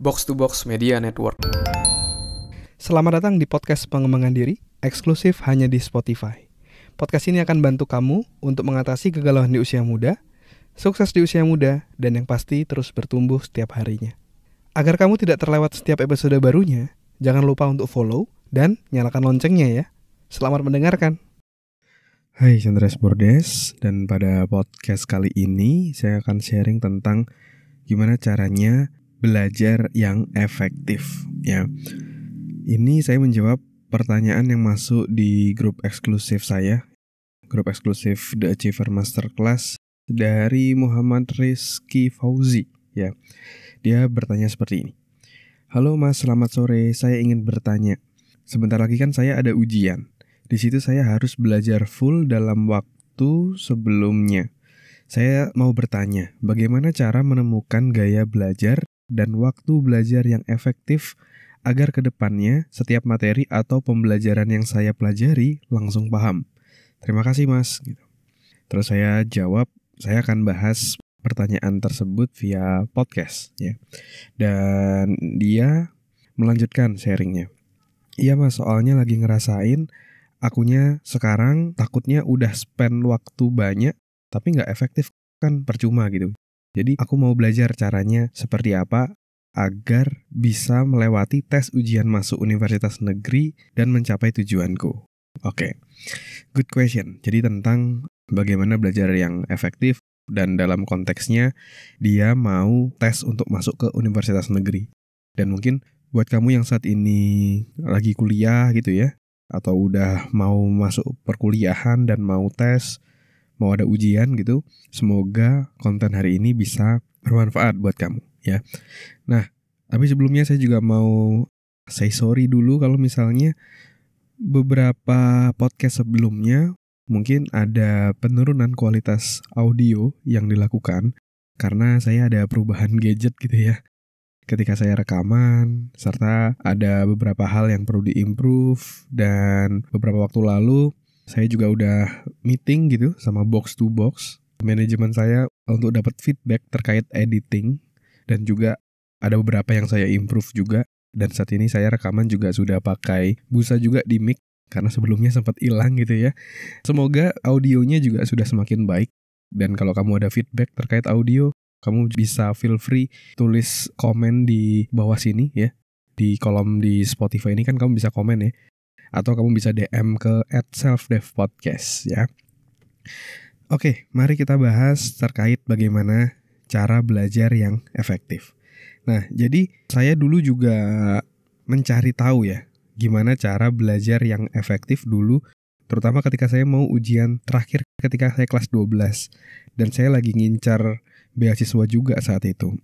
Box to Box Media Network. Selamat datang di podcast pengembangan diri, eksklusif hanya di Spotify. Podcast ini akan bantu kamu untuk mengatasi kegalauan di usia muda, sukses di usia muda, dan yang pasti terus bertumbuh setiap harinya. Agar kamu tidak terlewat setiap episode barunya, jangan lupa untuk follow dan nyalakan loncengnya ya. Selamat mendengarkan. Hai, Chandra Bordes, dan pada podcast kali ini saya akan sharing tentang gimana caranya belajar yang efektif ya. Ini saya menjawab pertanyaan yang masuk di grup eksklusif saya, grup eksklusif The Achiever Masterclass dari Muhammad Rizky Fauzi ya. Dia bertanya seperti ini. Halo Mas, selamat sore. Saya ingin bertanya. Sebentar lagi kan saya ada ujian. Di situ saya harus belajar full dalam waktu sebelumnya. Saya mau bertanya, bagaimana cara menemukan gaya belajar dan waktu belajar yang efektif agar ke depannya setiap materi atau pembelajaran yang saya pelajari langsung paham. Terima kasih Mas. Terus saya jawab, saya akan bahas pertanyaan tersebut via podcast ya. Dan dia melanjutkan sharingnya. Iya Mas, soalnya lagi ngerasain akunya sekarang takutnya udah spend waktu banyak tapi gak efektif, kan percuma gitu. Jadi aku mau belajar caranya seperti apa agar bisa melewati tes ujian masuk universitas negeri dan mencapai tujuanku. Oke, good question. Jadi tentang bagaimana belajar yang efektif dan dalam konteksnya dia mau tes untuk masuk ke universitas negeri. Dan mungkin buat kamu yang saat ini lagi kuliah gitu ya, atau udah mau masuk perkuliahan dan mau tes, mau ada ujian gitu, semoga konten hari ini bisa bermanfaat buat kamu ya. Nah, tapi sebelumnya saya juga mau say sorry dulu kalau misalnya beberapa podcast sebelumnya mungkin ada penurunan kualitas audio yang dilakukan karena saya ada perubahan gadget gitu ya ketika saya rekaman, serta ada beberapa hal yang perlu diimprove. Dan beberapa waktu lalu saya juga udah meeting gitu sama Box to Box manajemen saya untuk dapat feedback terkait editing, dan juga ada beberapa yang saya improve juga. Dan saat ini saya rekaman juga sudah pakai busa juga di mic karena sebelumnya sempat hilang gitu ya. Semoga audionya juga sudah semakin baik. Dan kalau kamu ada feedback terkait audio, kamu bisa feel free tulis komen di bawah sini ya. Di kolom di Spotify ini kan kamu bisa komen ya. Atau kamu bisa DM ke @selfdevpodcast ya. Oke, mari kita bahas terkait bagaimana cara belajar yang efektif. Nah, jadi saya dulu juga mencari tahu ya, gimana cara belajar yang efektif dulu, terutama ketika saya mau ujian terakhir ketika saya kelas 12. Dan saya lagi ngincar beasiswa juga saat itu.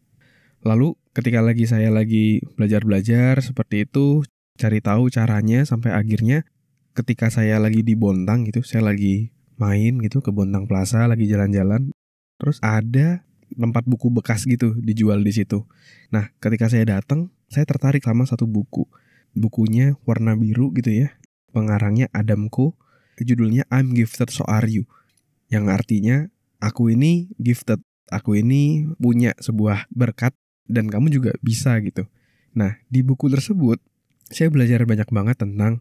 Lalu ketika saya lagi belajar-belajar seperti itu, cari tahu caranya sampai akhirnya ketika saya lagi di Bontang gitu, saya lagi main gitu ke Bontang Plaza, lagi jalan-jalan, terus ada tempat buku bekas gitu dijual di situ. Nah, ketika saya datang, saya tertarik sama satu buku. Bukunya warna biru gitu ya. Pengarangnya Adam Khoo, judulnya I'm Gifted So Are You. Yang artinya aku ini gifted, aku ini punya sebuah berkat dan kamu juga bisa gitu. Nah, di buku tersebut saya belajar banyak banget tentang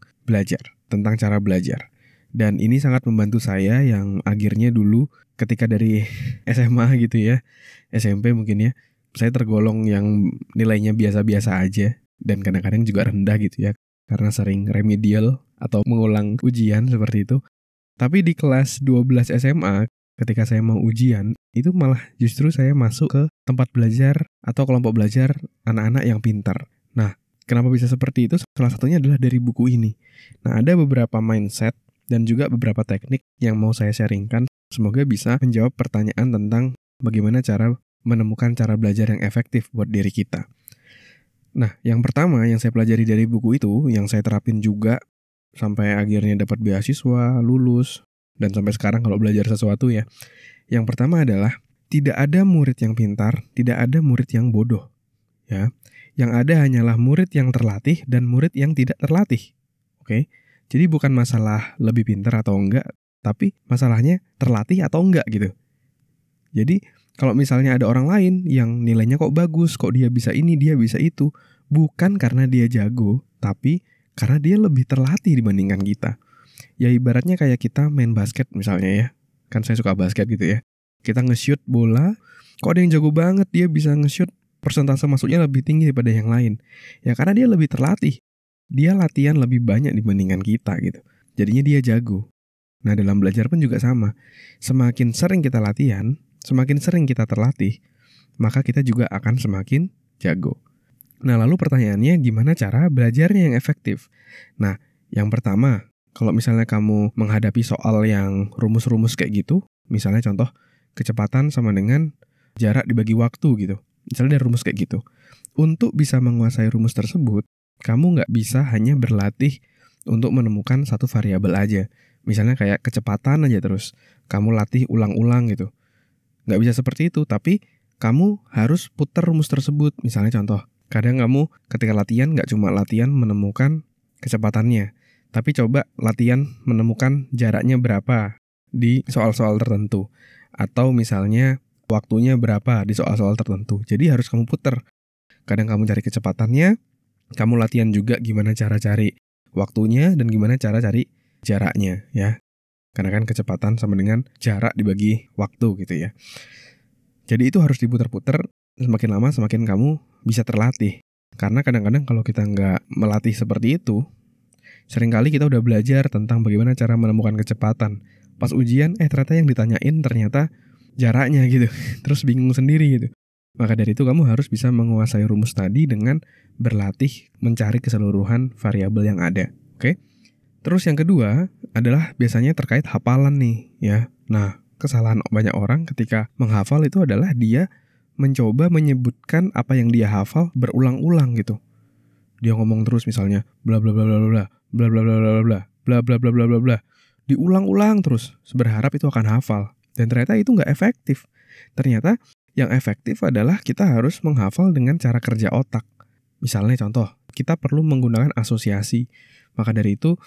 cara belajar. Dan ini sangat membantu saya yang akhirnya dulu ketika dari SMA gitu ya, SMP mungkin ya, saya tergolong yang nilainya biasa-biasa aja dan kadang-kadang juga rendah gitu ya, karena sering remedial atau mengulang ujian seperti itu. Tapi di kelas 12 SMA, ketika saya mau ujian, itu malah justru saya masuk ke tempat belajar atau kelompok belajar anak-anak yang pintar. Nah, kenapa bisa seperti itu? Salah satunya adalah dari buku ini. Nah, ada beberapa mindset dan juga beberapa teknik yang mau saya sharingkan. Semoga bisa menjawab pertanyaan tentang bagaimana cara menemukan cara belajar yang efektif buat diri kita. Nah, yang pertama yang saya pelajari dari buku itu, yang saya terapin juga sampai akhirnya dapat beasiswa, lulus, dan sampai sekarang kalau belajar sesuatu ya. Yang pertama adalah tidak ada murid yang pintar, tidak ada murid yang bodoh. Ya. Yang ada hanyalah murid yang terlatih dan murid yang tidak terlatih. Oke. Jadi bukan masalah lebih pintar atau enggak, tapi masalahnya terlatih atau enggak gitu. Jadi Kalau misalnya ada orang lain yang nilainya kok bagus, kok dia bisa ini, dia bisa itu, bukan karena dia jago, tapi karena dia lebih terlatih dibandingkan kita. Ya ibaratnya kayak kita main basket misalnya ya. Kan saya suka basket gitu ya. Kita nge-shoot bola, kok ada yang jago banget, dia bisa nge-shoot, persentase masuknya lebih tinggi daripada yang lain. Ya karena dia lebih terlatih. Dia latihan lebih banyak dibandingkan kita gitu. Jadinya dia jago. Nah dalam belajar pun juga sama. Semakin sering kita latihan, semakin sering kita terlatih, maka kita juga akan semakin jago. Nah lalu pertanyaannya, gimana cara belajarnya yang efektif? Nah yang pertama, kalau misalnya kamu menghadapi soal yang rumus-rumus kayak gitu, misalnya contoh kecepatan sama dengan jarak dibagi waktu gitu. Misalnya ada rumus kayak gitu. Untuk bisa menguasai rumus tersebut, kamu nggak bisa hanya berlatih untuk menemukan satu variabel aja. Misalnya kayak kecepatan aja terus. Kamu latih ulang-ulang gitu. Nggak bisa seperti itu, tapi kamu harus putar rumus tersebut. Misalnya contoh, kadang kamu ketika latihan nggak cuma latihan menemukan kecepatannya, tapi coba latihan menemukan jaraknya berapa di soal-soal tertentu. Atau misalnya waktunya berapa di soal-soal tertentu. Jadi harus kamu putar. Kadang kamu cari kecepatannya, kamu latihan juga gimana cara cari waktunya dan gimana cara cari jaraknya ya. Karena kan kecepatan sama dengan jarak dibagi waktu gitu ya. Jadi itu harus diputar-putar, semakin lama semakin kamu bisa terlatih. Karena kadang-kadang kalau kita nggak melatih seperti itu, seringkali kita udah belajar tentang bagaimana cara menemukan kecepatan. Pas ujian, ternyata yang ditanyain ternyata jaraknya gitu. Terus bingung sendiri gitu. Maka dari itu kamu harus bisa menguasai rumus tadi dengan berlatih mencari keseluruhan variabel yang ada. Oke? Terus yang kedua adalah biasanya terkait hafalan nih ya. Nah, kesalahan banyak orang ketika menghafal itu adalah dia mencoba menyebutkan apa yang dia hafal berulang-ulang gitu. Dia ngomong terus misalnya bla bla bla bla bla bla bla bla bla bla bla bla bla bla bla bla, diulang-ulang terus berharap itu akan hafal, dan ternyata itu nggak efektif. Ternyata yang efektif adalah kita harus menghafal dengan cara kerja otak. Misalnya contoh, kita perlu menggunakan asosiasi. Maka dari itu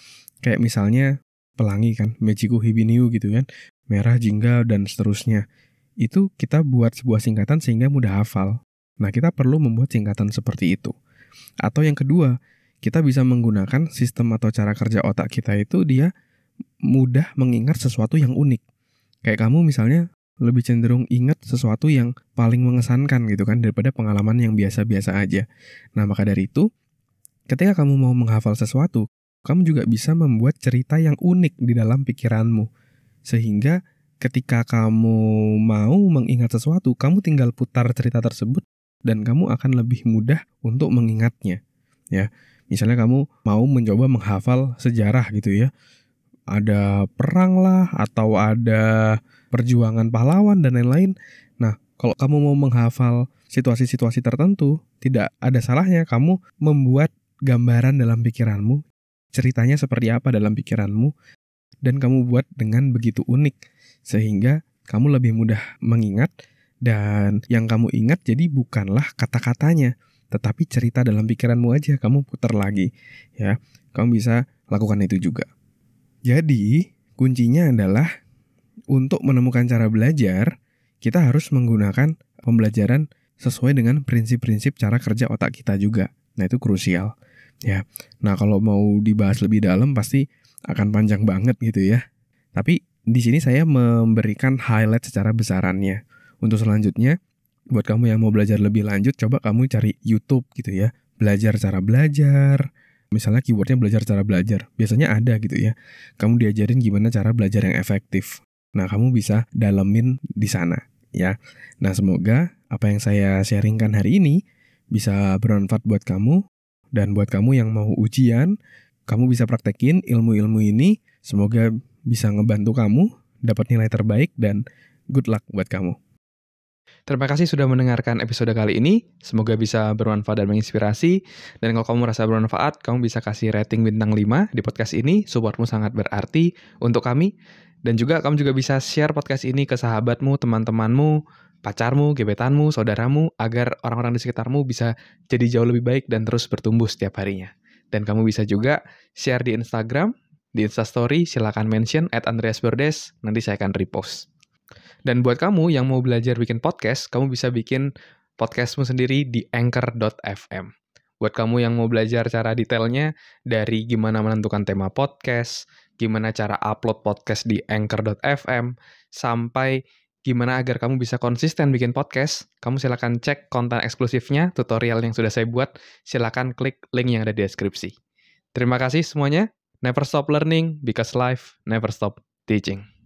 kayak misalnya pelangi kan, Mejiku Hibiniu gitu kan, merah, jingga dan seterusnya. Itu kita buat sebuah singkatan sehingga mudah hafal. Nah, kita perlu membuat singkatan seperti itu. Atau yang kedua, kita bisa menggunakan sistem atau cara kerja otak kita itu dia mudah mengingat sesuatu yang unik. Kayak kamu misalnya lebih cenderung ingat sesuatu yang paling mengesankan gitu kan daripada pengalaman yang biasa-biasa aja. Nah, maka dari itu, ketika kamu mau menghafal sesuatu, kamu juga bisa membuat cerita yang unik di dalam pikiranmu. Sehingga ketika kamu mau mengingat sesuatu, kamu tinggal putar cerita tersebut dan kamu akan lebih mudah untuk mengingatnya. Ya, misalnya kamu mau mencoba menghafal sejarah gitu ya. Ada perang lah, atau ada perjuangan pahlawan dan lain-lain. Nah, kalau kamu mau menghafal situasi-situasi tertentu, tidak ada salahnya kamu membuat gambaran dalam pikiranmu, ceritanya seperti apa dalam pikiranmu, dan kamu buat dengan begitu unik, sehingga kamu lebih mudah mengingat, dan yang kamu ingat jadi bukanlah kata-katanya, tetapi cerita dalam pikiranmu aja, kamu putar lagi. Ya, kamu bisa lakukan itu juga. Jadi, kuncinya adalah untuk menemukan cara belajar, kita harus menggunakan pembelajaran sesuai dengan prinsip-prinsip cara kerja otak kita juga. Nah, itu krusial. Ya. Nah, kalau mau dibahas lebih dalam pasti akan panjang banget gitu ya. Tapi di sini saya memberikan highlight secara besarannya. Untuk selanjutnya, buat kamu yang mau belajar lebih lanjut, coba kamu cari YouTube gitu ya. Belajar cara belajar. Misalnya keywordnya belajar cara belajar. Biasanya ada gitu ya. Kamu diajarin gimana cara belajar yang efektif. Nah, kamu bisa dalemin di sana ya. Nah, semoga apa yang saya sharingkan hari ini bisa bermanfaat buat kamu. Dan buat kamu yang mau ujian, kamu bisa praktekin ilmu-ilmu ini. Semoga bisa ngebantu kamu dapat nilai terbaik dan good luck buat kamu. Terima kasih sudah mendengarkan episode kali ini. Semoga bisa bermanfaat dan menginspirasi. Dan kalau kamu merasa bermanfaat, kamu bisa kasih rating bintang 5 di podcast ini. Supportmu sangat berarti untuk kami. Dan juga kamu juga bisa share podcast ini ke sahabatmu, teman-temanmu, pacarmu, gebetanmu, saudaramu, agar orang-orang di sekitarmu bisa jadi jauh lebih baik dan terus bertumbuh setiap harinya. Dan kamu bisa juga share di Instagram, di Instastory, silakan mention @andreasberdes, nanti saya akan repost. Dan buat kamu yang mau belajar bikin podcast, kamu bisa bikin podcastmu sendiri di anchor.fm. Buat kamu yang mau belajar cara detailnya, dari gimana menentukan tema podcast, gimana cara upload podcast di anchor.fm, sampai gimana agar kamu bisa konsisten bikin podcast, kamu silakan cek konten eksklusifnya, tutorial yang sudah saya buat, silakan klik link yang ada di deskripsi. Terima kasih semuanya. Never stop learning, because life never stop teaching.